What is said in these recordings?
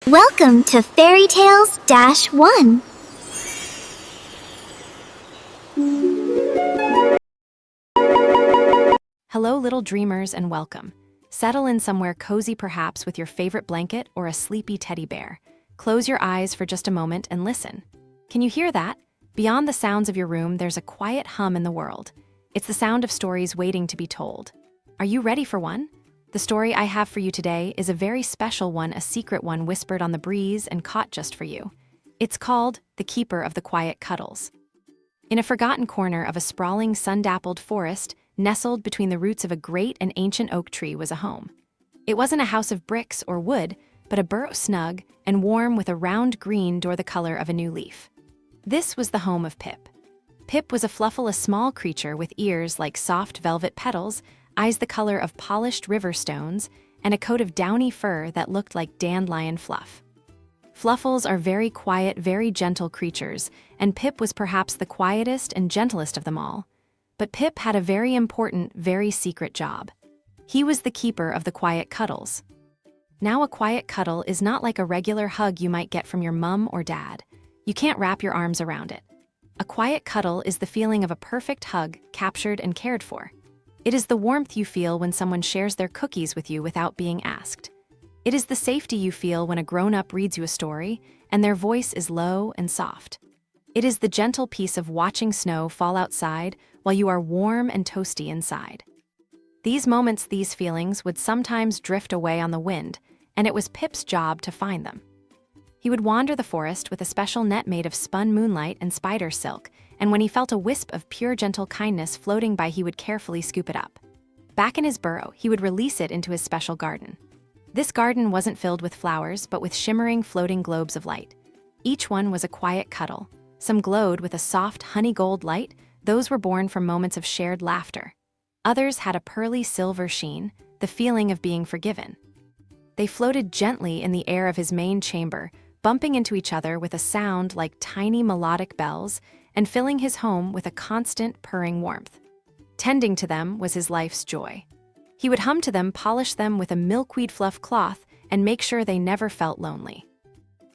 Welcome to Fairy Tales -1. Hello, little dreamers, and welcome. Settle in somewhere cozy, perhaps with your favorite blanket or a sleepy teddy bear. Close your eyes for just a moment and listen. Can you hear that? Beyond the sounds of your room, there's a quiet hum in the world. It's the sound of stories waiting to be told. Are you ready for one? The story I have for you today is a very special one, a secret one whispered on the breeze and caught just for you. It's called The Keeper of the Quiet Cuddles. In a forgotten corner of a sprawling, sun-dappled forest, nestled between the roots of a great and ancient oak tree was a home. It wasn't a house of bricks or wood, but a burrow snug and warm with a round green door the color of a new leaf. This was the home of Pip. Pip was a flufful, a small creature with ears like soft velvet petals, eyes the color of polished river stones, and a coat of downy fur that looked like dandelion fluff. Fluffles are very quiet, very gentle creatures, and Pip was perhaps the quietest and gentlest of them all. But Pip had a very important, very secret job. He was the keeper of the quiet cuddles. Now, a quiet cuddle is not like a regular hug you might get from your mum or dad. You can't wrap your arms around it. A quiet cuddle is the feeling of a perfect hug, captured and cared for. It is the warmth you feel when someone shares their cookies with you without being asked. It is the safety you feel when a grown-up reads you a story, and their voice is low and soft. It is the gentle peace of watching snow fall outside while you are warm and toasty inside. These moments, these feelings, would sometimes drift away on the wind, and it was Pip's job to find them. He would wander the forest with a special net made of spun moonlight and spider silk, and when he felt a wisp of pure gentle kindness floating by, he would carefully scoop it up. Back in his burrow, he would release it into his special garden. This garden wasn't filled with flowers, but with shimmering, floating globes of light. Each one was a quiet cuddle. Some glowed with a soft, honey gold light. Those were born from moments of shared laughter. Others had a pearly silver sheen, the feeling of being forgiven. They floated gently in the air of his main chamber, bumping into each other with a sound like tiny melodic bells, and filling his home with a constant purring warmth. Tending to them was his life's joy. He would hum to them, polish them with a milkweed fluff cloth, and make sure they never felt lonely.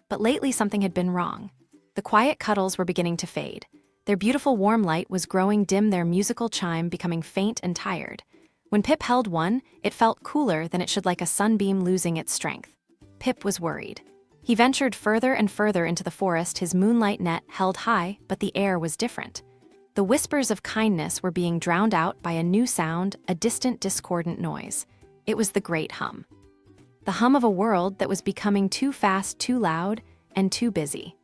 But lately something had been wrong. The quiet cuddles were beginning to fade. Their beautiful warm light was growing dim, their musical chime becoming faint and tired. When Pip held one, it felt cooler than it should, like a sunbeam losing its strength. Pip was worried. He ventured further and further into the forest, his moonlight net held high, but the air was different. The whispers of kindness were being drowned out by a new sound, a distant, discordant noise. It was the great hum. The hum of a world that was becoming too fast, too loud, and too busy.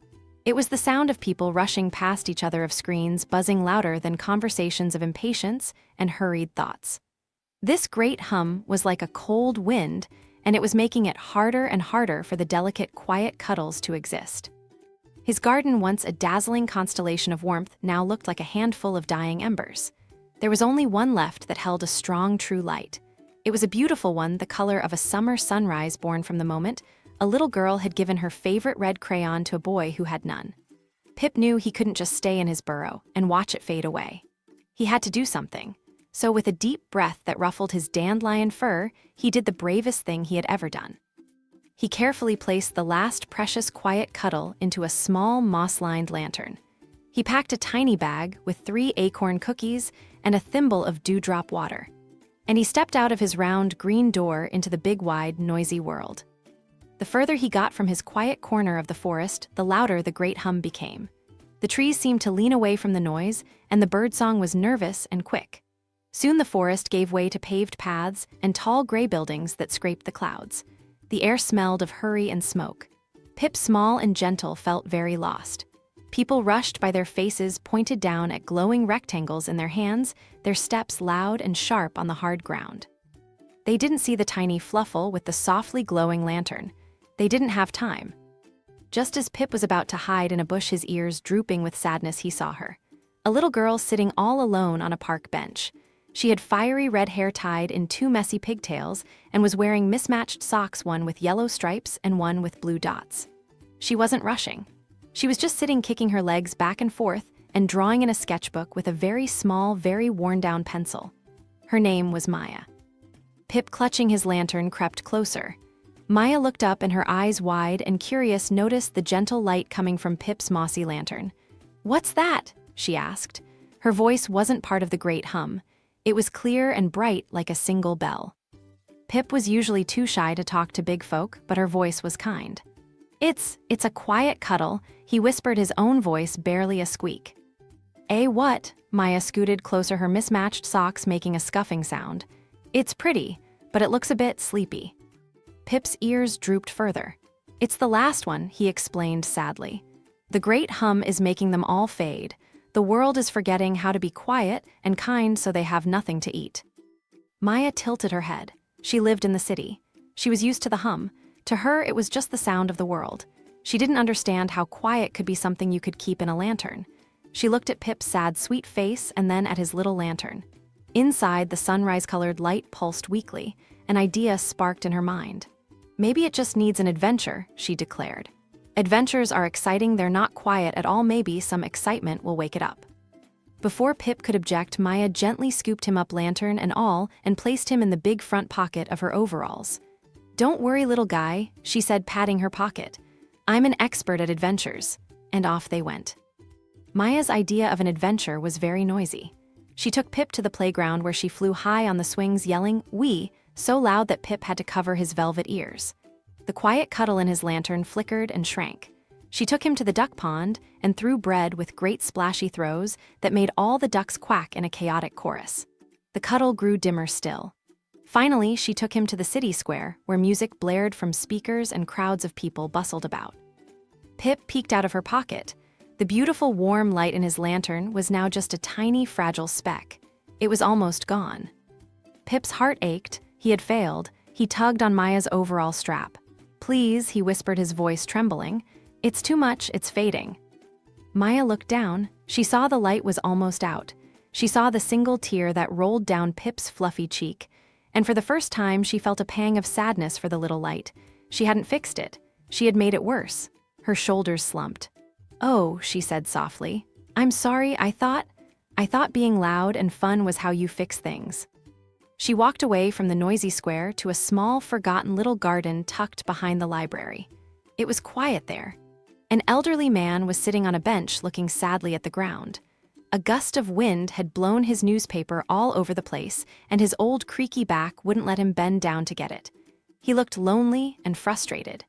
It was the sound of people rushing past each other, of screens buzzing louder than conversations, of impatience and hurried thoughts. This great hum was like a cold wind, and it was making it harder and harder for the delicate, quiet cuddles to exist. His garden, once a dazzling constellation of warmth, now looked like a handful of dying embers. There was only one left that held a strong, true light. It was a beautiful one, the color of a summer sunrise, born from the moment a little girl had given her favorite red crayon to a boy who had none. Pip knew he couldn't just stay in his burrow and watch it fade away. He had to do something. So with a deep breath that ruffled his dandelion fur, he did the bravest thing he had ever done. He carefully placed the last precious quiet cuddle into a small moss-lined lantern. He packed a tiny bag with 3 acorn cookies and a thimble of dewdrop water. And he stepped out of his round green door into the big, wide, noisy world. The further he got from his quiet corner of the forest, the louder the great hum became. The trees seemed to lean away from the noise, and the birdsong was nervous and quick. Soon the forest gave way to paved paths and tall gray buildings that scraped the clouds. The air smelled of hurry and smoke. Pip, small and gentle, felt very lost. People rushed by, their faces pointed down at glowing rectangles in their hands, their steps loud and sharp on the hard ground. They didn't see the tiny fluffle with the softly glowing lantern. They didn't have time. Just as Pip was about to hide in a bush, his ears drooping with sadness, he saw her. A little girl sitting all alone on a park bench. She had fiery red hair tied in 2 messy pigtails and was wearing mismatched socks, one with yellow stripes and one with blue dots. She wasn't rushing. She was just sitting, kicking her legs back and forth and drawing in a sketchbook with a very small, very worn-down pencil. Her name was Maya. Pip, clutching his lantern, crept closer. Maya looked up and her eyes wide and curious noticed the gentle light coming from Pip's mossy lantern. "What's that?" she asked. Her voice wasn't part of the great hum. It was clear and bright like a single bell. Pip was usually too shy to talk to big folk, but her voice was kind. It's a quiet cuddle," he whispered, his own voice barely a squeak. What?" Maya scooted closer, her mismatched socks making a scuffing sound. "It's pretty, but it looks a bit sleepy." Pip's ears drooped further. "It's the last one," he explained sadly. "The great hum is making them all fade. The world is forgetting how to be quiet and kind so they have nothing to eat." Maya tilted her head. She lived in the city. She was used to the hum. To her, it was just the sound of the world. She didn't understand how quiet could be something you could keep in a lantern. She looked at Pip's sad, sweet face and then at his little lantern. Inside, the sunrise-colored light pulsed weakly. An idea sparked in her mind. "Maybe it just needs an adventure," she declared. "Adventures are exciting, they're not quiet at all. Maybe some excitement will wake it up." Before Pip could object, Maya gently scooped him up, lantern and all, and placed him in the big front pocket of her overalls. "Don't worry, little guy," she said, patting her pocket. "I'm an expert at adventures." And off they went. Maya's idea of an adventure was very noisy. She took Pip to the playground where she flew high on the swings, yelling, "Wee," so loud that Pip had to cover his velvet ears. The quiet cuddle in his lantern flickered and shrank. She took him to the duck pond and threw bread with great splashy throws that made all the ducks quack in a chaotic chorus. The cuddle grew dimmer still. Finally, she took him to the city square, where music blared from speakers and crowds of people bustled about. Pip peeked out of her pocket. The beautiful warm light in his lantern was now just a tiny fragile speck. It was almost gone. Pip's heart ached. He had failed. He tugged on Maya's overall strap. "Please," he whispered, his voice trembling. "It's too much, it's fading." Maya looked down. She saw the light was almost out. She saw the single tear that rolled down Pip's fluffy cheek. And for the first time, she felt a pang of sadness for the little light. She hadn't fixed it. She had made it worse. Her shoulders slumped. "Oh," she said softly. "I'm sorry, I thought being loud and fun was how you fix things." She walked away from the noisy square to a small, forgotten little garden tucked behind the library. It was quiet there. An elderly man was sitting on a bench looking sadly at the ground. A gust of wind had blown his newspaper all over the place, and his old creaky back wouldn't let him bend down to get it. He looked lonely and frustrated.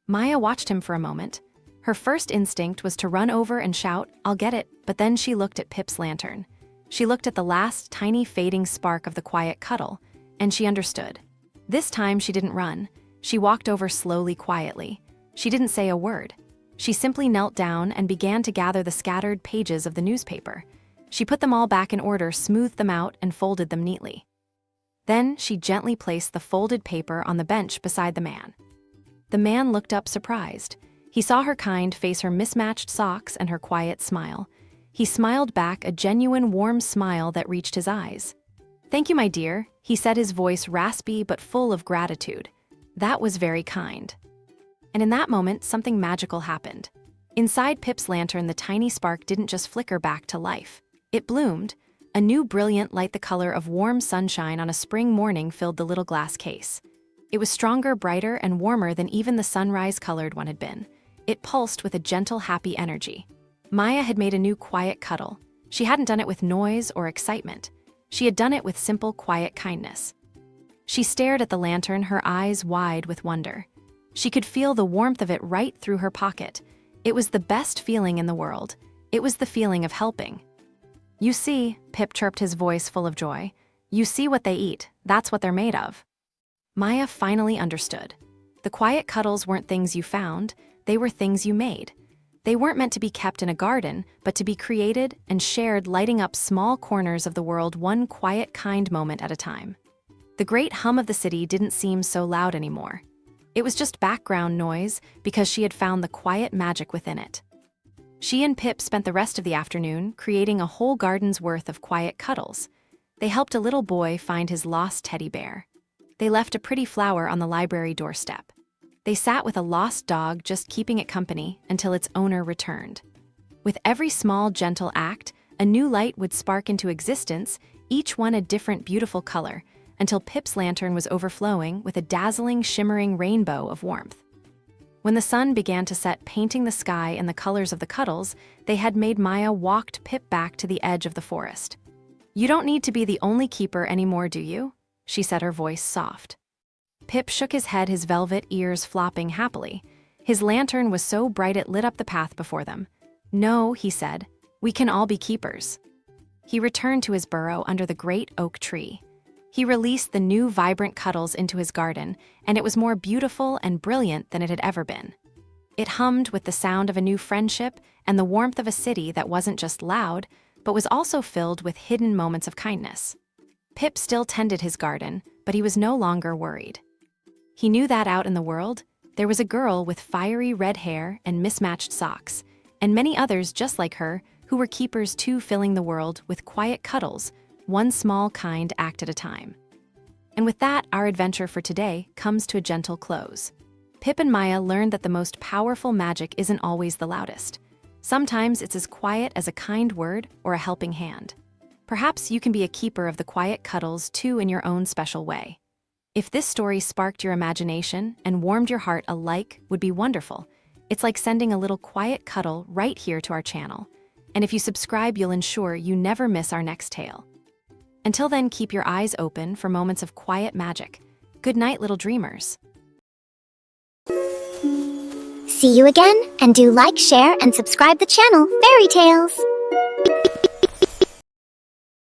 Maya watched him for a moment. Her first instinct was to run over and shout, "I'll get it," but then she looked at Pip's lantern. She looked at the last tiny fading spark of the quiet cuddle, and she understood. This time she didn't run. She walked over slowly, quietly. She didn't say a word. She simply knelt down and began to gather the scattered pages of the newspaper. She put them all back in order, smoothed them out, and folded them neatly. Then she gently placed the folded paper on the bench beside the man. The man looked up surprised. He saw her kind face, her mismatched socks, and her quiet smile. He smiled back, a genuine, warm smile that reached his eyes. "Thank you, my dear," he said, his voice raspy but full of gratitude. "That was very kind." And in that moment, something magical happened. Inside Pip's lantern, the tiny spark didn't just flicker back to life. It bloomed. A new brilliant light the color of warm sunshine on a spring morning filled the little glass case. It was stronger, brighter, and warmer than even the sunrise-colored one had been. It pulsed with a gentle, happy energy. Maya had made a new quiet cuddle. She hadn't done it with noise or excitement. She had done it with simple, quiet kindness. She stared at the lantern, her eyes wide with wonder. She could feel the warmth of it right through her pocket. It was the best feeling in the world. It was the feeling of helping. "You see," Pip chirped, his voice full of joy. "You see what they eat. That's what they're made of." Maya finally understood. The quiet cuddles weren't things you found. They were things you made. They weren't meant to be kept in a garden, but to be created and shared, lighting up small corners of the world, one quiet, kind moment at a time. The great hum of the city didn't seem so loud anymore. It was just background noise because she had found the quiet magic within it. She and Pip spent the rest of the afternoon creating a whole garden's worth of quiet cuddles. They helped a little boy find his lost teddy bear. They left a pretty flower on the library doorstep. They sat with a lost dog, just keeping it company until its owner returned. With every small, gentle act, a new light would spark into existence, each one a different, beautiful color, until Pip's lantern was overflowing with a dazzling, shimmering rainbow of warmth. When the sun began to set, painting the sky in the colors of the cuddles they had made, Maya walked Pip back to the edge of the forest. "You don't need to be the only keeper anymore, do you?" she said, her voice soft. Pip shook his head, his velvet ears flopping happily. His lantern was so bright it lit up the path before them. "No," he said, "we can all be keepers." He returned to his burrow under the great oak tree. He released the new vibrant cuddles into his garden, and it was more beautiful and brilliant than it had ever been. It hummed with the sound of a new friendship and the warmth of a city that wasn't just loud, but was also filled with hidden moments of kindness. Pip still tended his garden, but he was no longer worried. He knew that out in the world, there was a girl with fiery red hair and mismatched socks, and many others just like her who were keepers too, filling the world with quiet cuddles, one small kind act at a time. And with that, our adventure for today comes to a gentle close. Pip and Maya learned that the most powerful magic isn't always the loudest. Sometimes it's as quiet as a kind word or a helping hand. Perhaps you can be a keeper of the quiet cuddles too in your own special way. If this story sparked your imagination and warmed your heart, a like would be wonderful. It's like sending a little quiet cuddle right here to our channel. And if you subscribe, you'll ensure you never miss our next tale. Until then, keep your eyes open for moments of quiet magic. Good night, little dreamers. See you again, and do like, share, and subscribe the channel, Fairy Tales.